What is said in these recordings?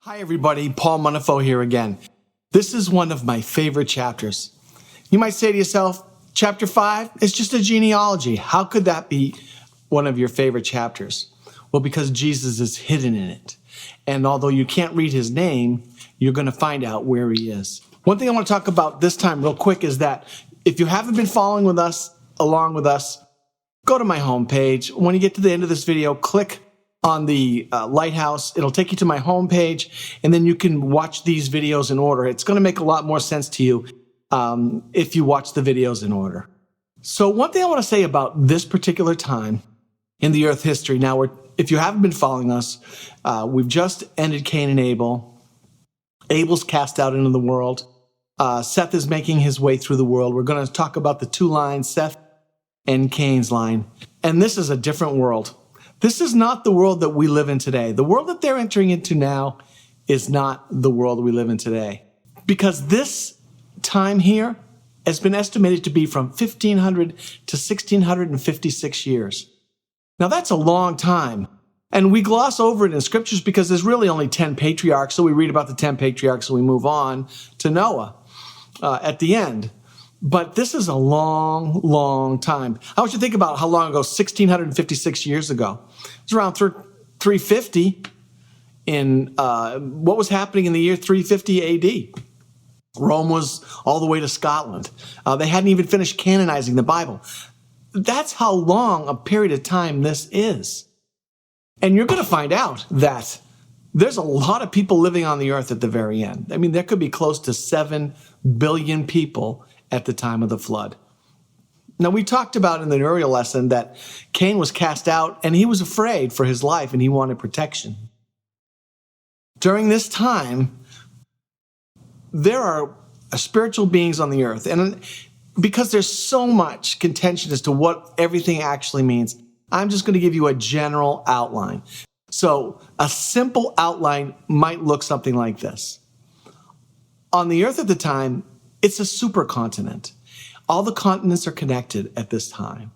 Hi everybody, Paul Munafo here again. This is one of my favorite chapters. You might say to yourself, chapter 5 is just a genealogy. How could that be one of your favorite chapters? Well, because Jesus is hidden in it. And although you can't read his name, you're going to find out where he is. One thing I want to talk about this time real quick is that if you haven't been following along with us, go to my homepage. When you get to the end of this video, click on the lighthouse. It'll take you to my homepage, and then you can watch these videos in order. It's going to make a lot more sense to you if you watch the videos in order. So one thing I want to say about this particular time in the earth history. Now, if you haven't been following us, we've just ended Cain and Abel. Abel's cast out into the world. Seth is making his way through the world. We're going to talk about the two lines, Seth and Cain's line. And this is a different world. This is not the world that we live in today. The world that they're entering into now is not the world we live in today. Because this time here has been estimated to be from 1500 to 1656 years. Now that's a long time. And we gloss over it in scriptures because there's really only 10 patriarchs. So we read about the 10 patriarchs and we move on to Noah at the end. But this is a long, long time. I want you to think about how long ago, 1656 years ago. It was around 350 in what was happening in the year 350 AD. Rome was all the way to Scotland. They hadn't even finished canonizing the Bible. That's how long a period of time this is. And you're going to find out that there's a lot of people living on the earth at the very end. I mean, there could be close to 7 billion people at the time of the flood. Now, we talked about in the earlier lesson that Cain was cast out and he was afraid for his life and he wanted protection. During this time, there are spiritual beings on the earth. And because there's so much contention as to what everything actually means, I'm just going to give you a general outline. So a simple outline might look something like this. On the earth at the time, it's a supercontinent. All the continents are connected at this time.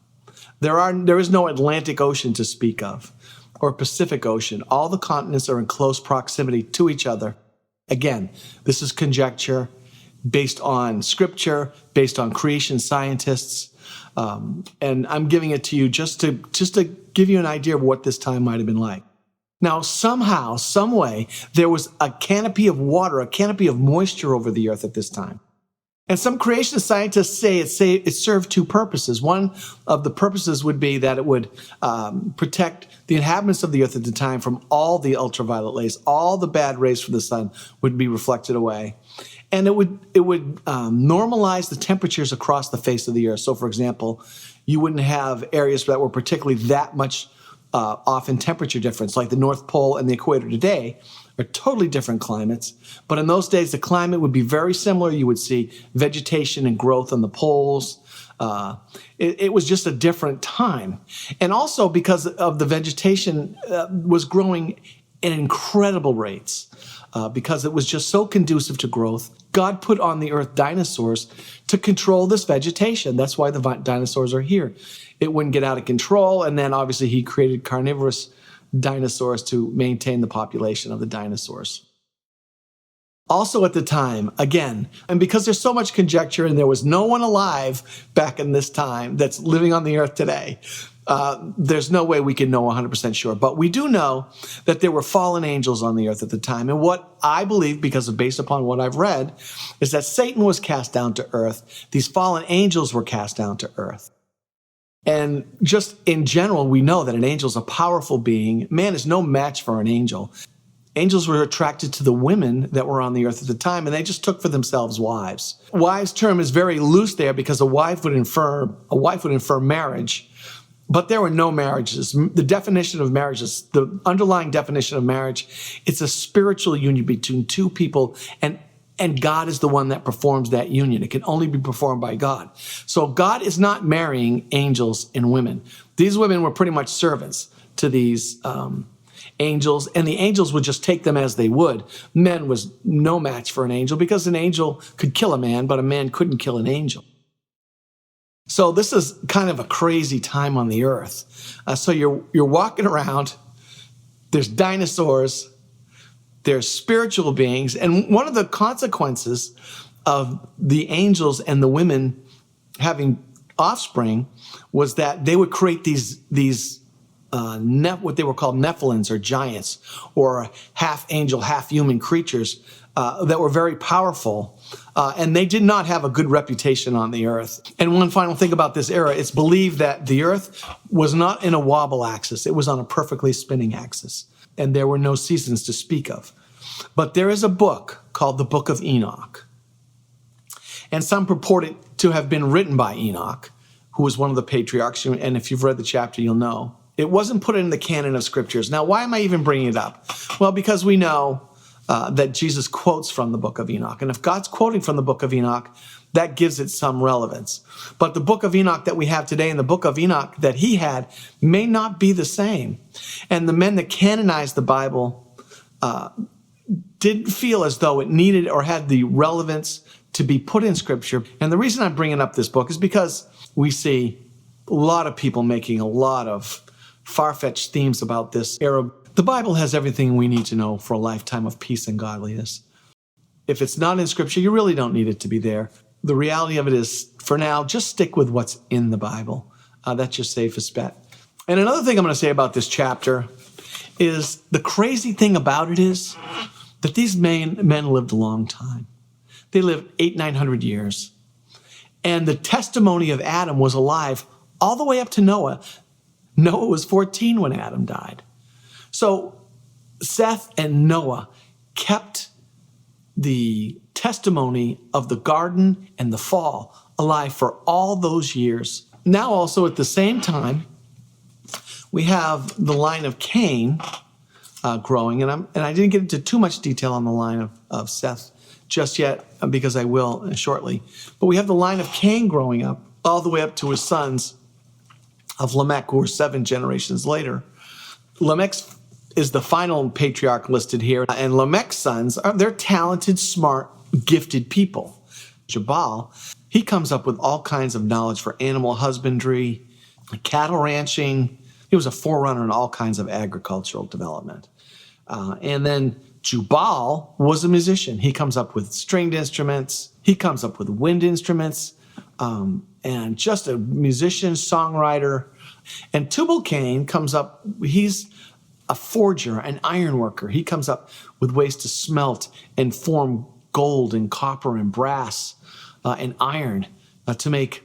There is no Atlantic Ocean to speak of, or Pacific Ocean. All the continents are in close proximity to each other. Again, this is conjecture based on scripture, based on creation scientists, and I'm giving it to you just to give you an idea of what this time might have been like. Now, somehow, some way, there was a canopy of water, a canopy of moisture over the earth at this time. And some creation scientists say it served two purposes. One of the purposes would be that it would protect the inhabitants of the earth at the time from all the ultraviolet rays. All the bad rays from the sun would be reflected away. And it would normalize the temperatures across the face of the earth. So, for example, you wouldn't have areas that were particularly that much off in temperature difference, like the North Pole and the equator today are totally different climates. But in those days, the climate would be very similar. You would see vegetation and growth on the poles. It was just a different time. And also because of the vegetation was growing at incredible rates. Because it was just so conducive to growth, God put on the earth dinosaurs to control this vegetation. That's why the dinosaurs are here. It wouldn't get out of control, and then obviously he created carnivorous dinosaurs to maintain the population of the dinosaurs. Also at the time, again, and because there's so much conjecture and there was no one alive back in this time that's living on the earth today, there's no way we can know 100% sure. But we do know that there were fallen angels on the earth at the time. And what I believe, based upon what I've read, is that Satan was cast down to earth. These fallen angels were cast down to earth. And just in general, we know that an angel is a powerful being. Man is no match for an angel. Angels were attracted to the women that were on the earth at the time, and they just took for themselves wives. Wives term is very loose there because a wife would infer marriage. But there were no marriages. The definition of marriage is the underlying definition of marriage. It's a spiritual union between two people, and God is the one that performs that union. It can only be performed by God. So God is not marrying angels and women. These women were pretty much servants to these angels, and the angels would just take them as they would. Men was no match for an angel because an angel could kill a man, but a man couldn't kill an angel. So this is kind of a crazy time on the earth. So you're walking around, there's dinosaurs, They're spiritual beings. And one of the consequences of the angels and the women having offspring was that they would create these what they were called Nephilims, or giants, or half angel, half human creatures that were very powerful. And they did not have a good reputation on the earth. And one final thing about this era, it's believed that the earth was not in a wobble axis. It was on a perfectly spinning axis. And there were no seasons to speak of. But there is a book called the Book of Enoch. And some purport it to have been written by Enoch, who was one of the patriarchs. And if you've read the chapter, you'll know. It wasn't put in the canon of scriptures. Now, why am I even bringing it up? Well, because we know that Jesus quotes from the Book of Enoch. And if God's quoting from the Book of Enoch, that gives it some relevance. But the Book of Enoch that we have today and the Book of Enoch that he had may not be the same. And the men that canonized the Bible didn't feel as though it needed or had the relevance to be put in Scripture. And the reason I'm bringing up this book is because we see a lot of people making a lot of far-fetched themes about this era. The Bible has everything we need to know for a lifetime of peace and godliness. If it's not in Scripture, you really don't need it to be there. The reality of it is, for now, just stick with what's in the Bible. That's your safest bet. And another thing I'm going to say about this chapter is the crazy thing about it is that these men lived a long time. They lived 800-900 years. And the testimony of Adam was alive all the way up to Noah. Noah was 14 when Adam died. So Seth and Noah kept the testimony of the garden and the fall alive for all those years. Now also at the same time, we have the line of Cain growing. And I didn't get into too much detail on the line of Seth just yet, because I will shortly. But we have the line of Cain growing up all the way up to his sons of Lamech, who are 7 generations later. Lamech is the final patriarch listed here. And Lamech's sons, they're talented, smart, gifted people. Jubal, he comes up with all kinds of knowledge for animal husbandry, cattle ranching. He was a forerunner in all kinds of agricultural development. And then Jubal was a musician. He comes up with stringed instruments. He comes up with wind instruments, and just a musician, songwriter. And Tubal-Cain comes up, he's a forger, an iron worker. He comes up with ways to smelt and form gold and copper and brass and iron to make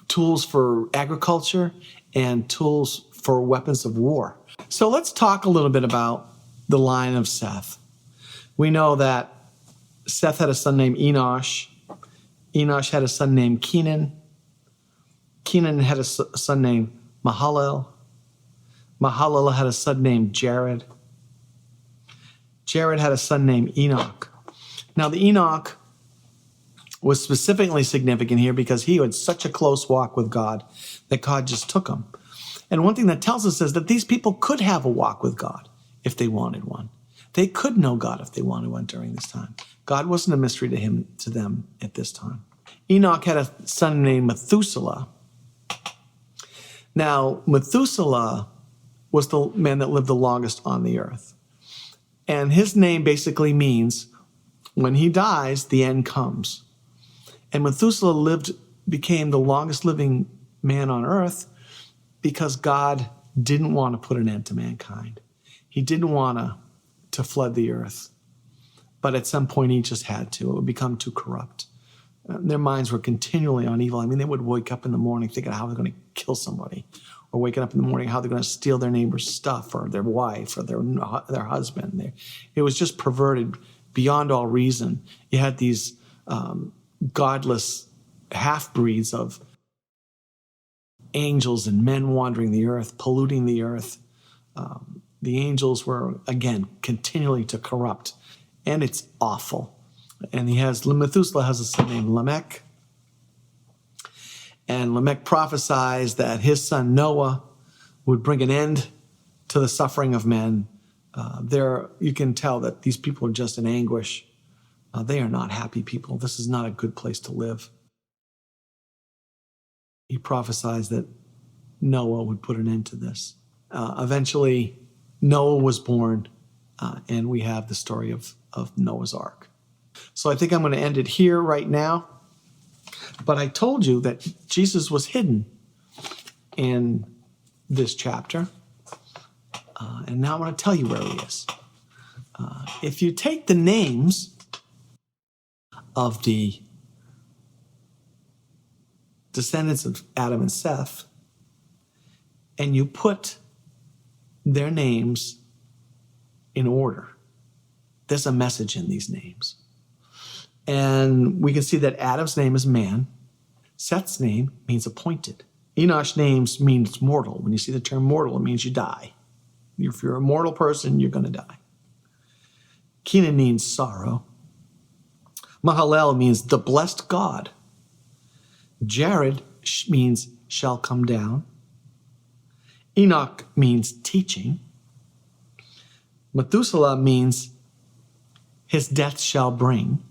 tools for agriculture and tools for weapons of war. So let's talk a little bit about the line of Seth. We know that Seth had a son named Enosh. Enosh had a son named Kenan. Kenan had a son named Mahalalel. Mahalalel had a son named Jared. Jared had a son named Enoch. Now, the Enoch was specifically significant here because he had such a close walk with God that God just took him. And one thing that tells us is that these people could have a walk with God if they wanted one. They could know God if they wanted one during this time. God wasn't a mystery to them at this time. Enoch had a son named Methuselah. Now, Methuselah was the man that lived the longest on the earth. And his name basically means when he dies, the end comes. And Methuselah became the longest living man on earth because God didn't want to put an end to mankind. He didn't want to flood the earth. But at some point, he just had to. It would become too corrupt. Their minds were continually on evil. I mean, they would wake up in the morning thinking how they're going to kill somebody, or waking up in the morning how they're going to steal their neighbor's stuff or their wife or their husband. It was just perverted beyond all reason. You had these godless half-breeds of angels and men wandering the earth, polluting the earth. The angels were, again, continually to corrupt. And it's awful. And Methuselah has a son named Lamech. And Lamech prophesies that his son Noah would bring an end to the suffering of men. You can tell that these people are just in anguish. They are not happy people. This is not a good place to live. He prophesies that Noah would put an end to this. Eventually, Noah was born. and we have the story of Noah's Ark. So I think I'm going to end it here right now. But I told you that Jesus was hidden in this chapter. And now I'm going to tell you where he is. If you take the names of the descendants of Adam and Seth, and you put their names in order, there's a message in these names. And we can see that Adam's name is man. Seth's name means appointed. Enosh's name means mortal. When you see the term mortal, it means you die. If you're a mortal person, you're going to die. Kenan means sorrow. Mahalel means the blessed God. Jared means shall come down. Enoch means teaching. Methuselah means his death shall bring.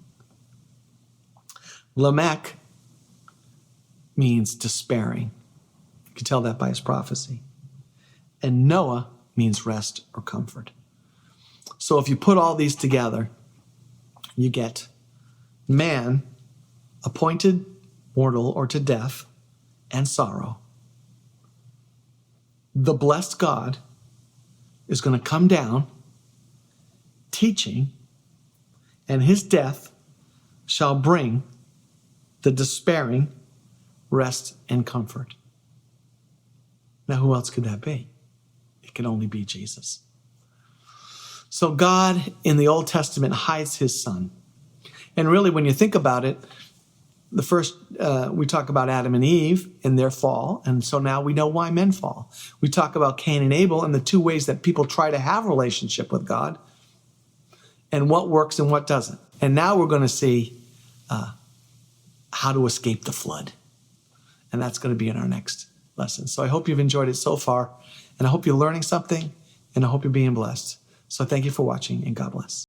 Lamech means despairing. You can tell that by his prophecy. And Noah means rest or comfort. So if you put all these together, you get man appointed mortal or to death and sorrow. The blessed God is going to come down teaching, and his death shall bring the despairing rest and comfort. Now, who else could that be? It can only be Jesus. So God in the Old Testament hides his son. And really, when you think about it, the first, we talk about Adam and Eve and their fall. And so now we know why men fall. We talk about Cain and Abel and the two ways that people try to have a relationship with God and what works and what doesn't. And now we're going to see how to escape the flood. And that's going to be in our next lesson. So I hope you've enjoyed it so far. And I hope you're learning something. And I hope you're being blessed. So thank you for watching, and God bless.